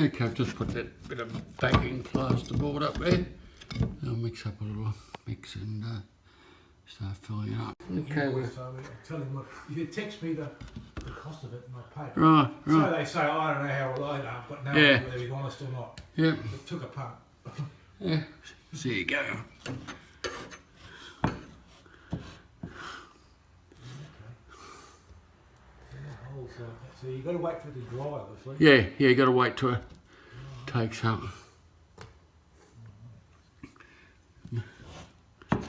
Okay, I've just put that bit of backing plasterboard up there. I'll mix up a little mix and start filling it up. Okay, well, so I'll tell him, look, if you text me the cost of it and I'll pay it. Right. So they say, I don't know how well I know, I've got no idea whether he's honest or not. Yeah. It took a punt. Yeah. There you go. So you've got to wait for it to dry, obviously. Yeah, you got to wait till it takes up.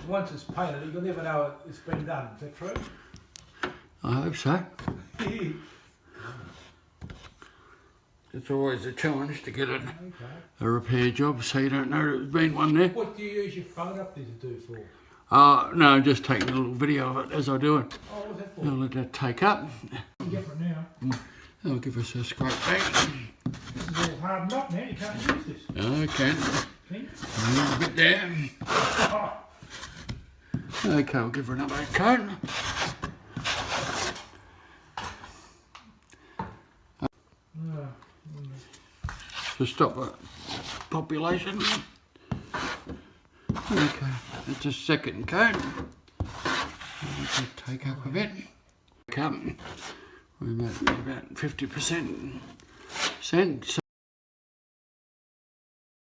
Once it's painted, you'll never know it's been done. Is that true? I hope so. It's always a challenge to get a repair job, so you don't know there's been one there. What do you use your phone up there to do for? No, I'm just taking a little video of it as I do it. Oh, what's that for? I'll let that take up. Different now. I'll give us a scrape back. This is all hardened up now, you can't use this. Okay. A little bit there. Okay, I'll give her another coat. To stop the population. Okay, it's a second coat. Take up a bit. We're about 50%.